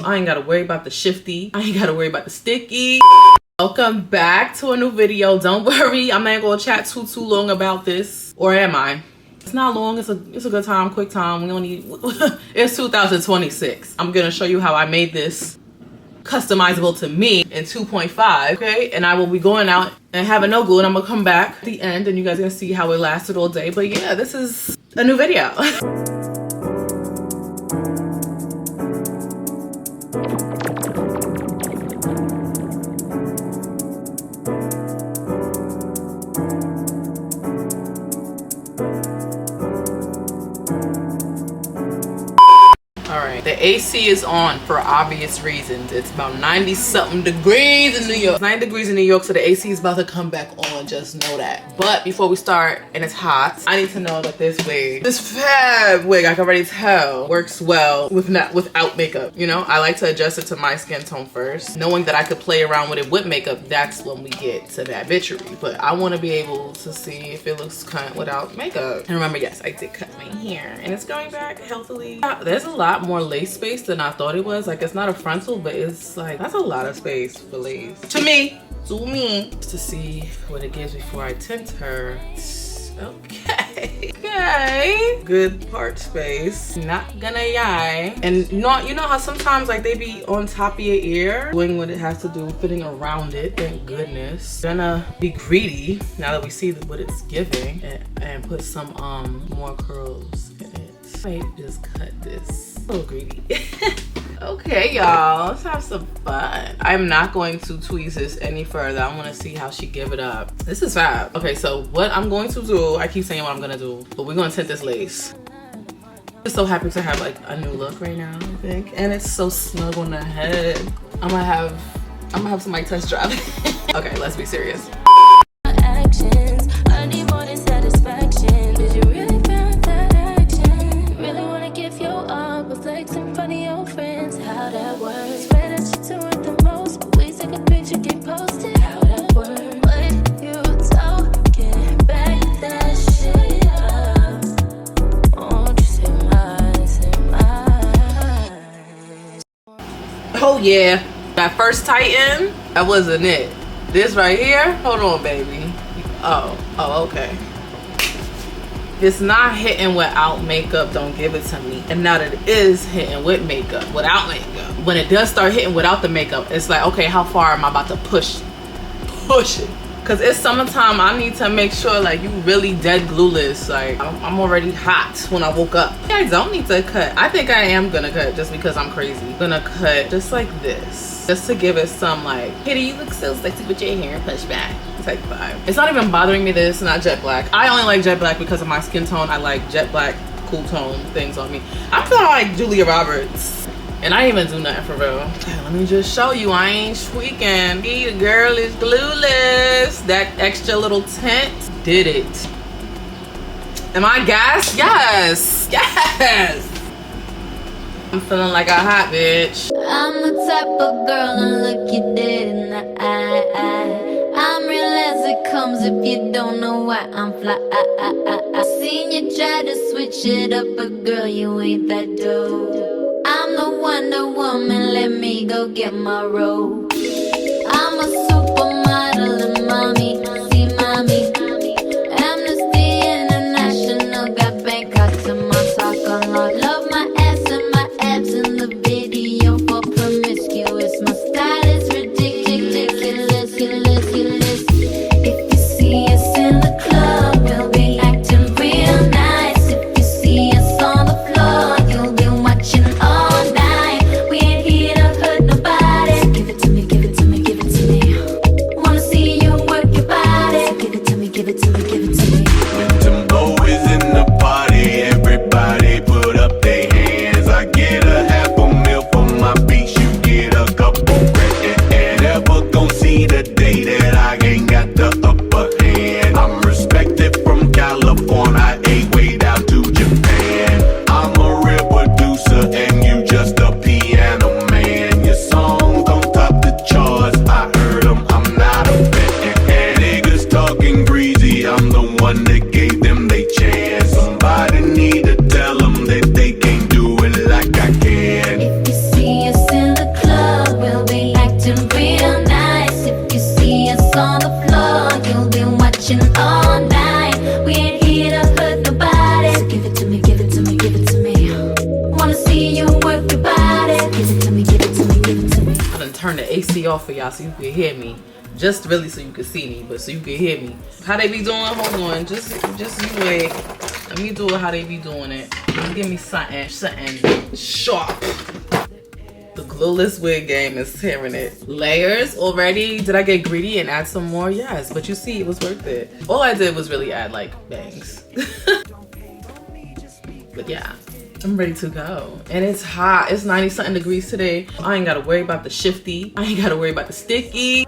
I ain't gotta worry about the shifty. I ain't gotta worry about the sticky. Welcome back to a new video. Don't worry, I'm not gonna chat too long about this. Or am I? It's not long, it's a good time, quick time. We only it's 2026. I'm gonna show you how I made this customizable to me in 2.5, okay? And I will be going out and having no glue, and I'm gonna come back at the end and you guys are gonna see how it lasted all day. But yeah, this is a new video. The AC is on for obvious reasons. It's about 90 something degrees in New York. It's 9 degrees in New York, so the AC is about to come back on, just know that. But before we start, and it's hot, I need to know that this wig, this fab wig, I can already tell, works well without makeup. You know, I like to adjust it to my skin tone first. Knowing that I could play around with it with makeup, that's when we get to that bitchery. But I want to be able to see if it looks cut without makeup. And remember, yes, I did cut my hair, and it's going back healthily. There's a lot more lace space than I thought it was. Like, it's not a frontal, but it's like, that's a lot of space for lace. To me. Just to see what it gives before I tint her. Okay. Okay. Good part space. Not gonna yai. And you know how sometimes like they be on top of your ear doing what it has to do, fitting around it. Thank goodness. Gonna be greedy now that we see what it's giving and put some more curls in it. Might just cut this. A little greedy. Okay, y'all, let's have some fun. I'm not going to tweeze this any further. I want to see how she give it up. This is fab. Okay, so what I'm going to do, I keep saying what I'm gonna do, but we're gonna tint this lace. I'm just so happy to have like a new look right now, I think, and it's so snug on the head. I'm gonna have somebody test drive it. Okay, let's be serious. Oh yeah, that first tighten, that wasn't it. This right here, hold on baby. Oh, okay. It's not hitting without makeup, don't give it to me. And now that it is hitting with makeup, without makeup, when it does start hitting without the makeup, it's like, okay, how far am I about to push it? Cause it's summertime, I need to make sure like you really dead glueless. Like I'm already hot when I woke up. I don't need to cut. I think I am gonna cut just because I'm crazy. Gonna cut just like this. Just to give it some like, Kitty, you look so sexy with your hair pushed back type vibe. It's not even bothering me that it's not jet black. I only like jet black because of my skin tone. I like jet black, cool tone things on me. I'm feeling like Julia Roberts. And I didn't even do nothing for real. Okay, let me just show you, I ain't tweaking. The girl is glueless. That extra little tint did it. Am I gassed? Yes, yes. I'm feeling like a hot bitch. I'm the type of girl to look you dead in the eye. I'm real as it comes if you don't know why I'm fly. I seen you try to switch it up, but girl, you ain't that dope. I'm the Wonder Woman, let me go get my robe. I'm a supermodel and mommy, see mommy. Amnesty International got Bangkok to my talk a lot. Love my ass and my abs in the video for promiscuous. My style is ridiculous. If you see us in the club, we'll be acting real nice. If you see us on the floor, you'll be watching all night. We ain't here to hurt nobody. Give it to me. turn the AC off for y'all so you can hear me. Just really so you can see me, but so you can hear me. How they be doing? Hold on, just you wait. Let me do it how they be doing it. Just give me something sharp. The glueless wig game is tearing it. Layers already. Did I get greedy and add some more? Yes, but you see, it was worth it. All I did was really add like bangs. But yeah, I'm ready to go. And it's hot. It's 90 something degrees today. I ain't gotta worry about the shifty. I ain't gotta worry about the sticky.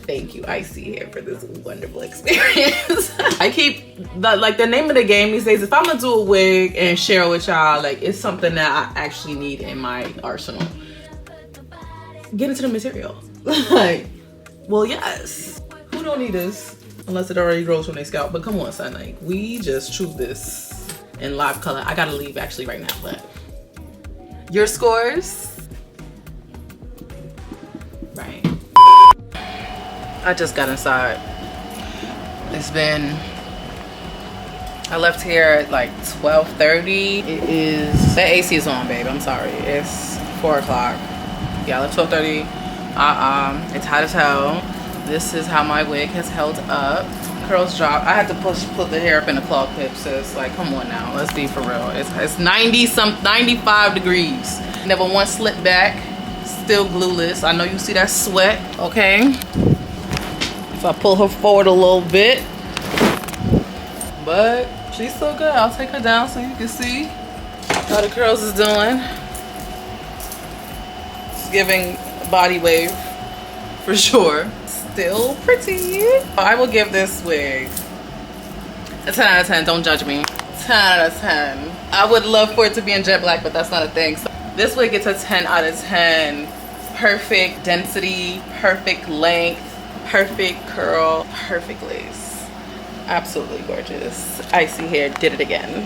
Thank you, ISEE Hair, for this wonderful experience. I keep, the name of the game these days, if I'm gonna do a wig and share it with y'all, like, it's something that I actually need in my arsenal. Get into the material. Like, well, yes. Who don't need this? Unless it already grows from their scalp. But come on, son, like, we just choose this in live color. I gotta leave actually right now, but. Your scores? Right. I just got inside. It's been, I left here at like 12:30. It is, the AC is on, babe, I'm sorry. It's 4 o'clock. Yeah, I left 12:30. It's hot as hell. This is how my wig has held up. Curls drop. I had to put the hair up in a claw clip, sis. Like, come on now, let's be for real. It's 95 degrees. Never once slipped back. Still glueless. I know you see that sweat, okay? If I pull her forward a little bit. But she's still good. I'll take her down so you can see how the curls is doing. It's giving body wave for sure. Still pretty. I will give this wig a 10 out of 10. Don't judge me. 10 out of 10. I would love for it to be in jet black, but that's not a thing. So this wig gets a 10 out of 10. Perfect density, perfect length, perfect curl, perfect lace. Absolutely gorgeous. ISEE Hair did it again.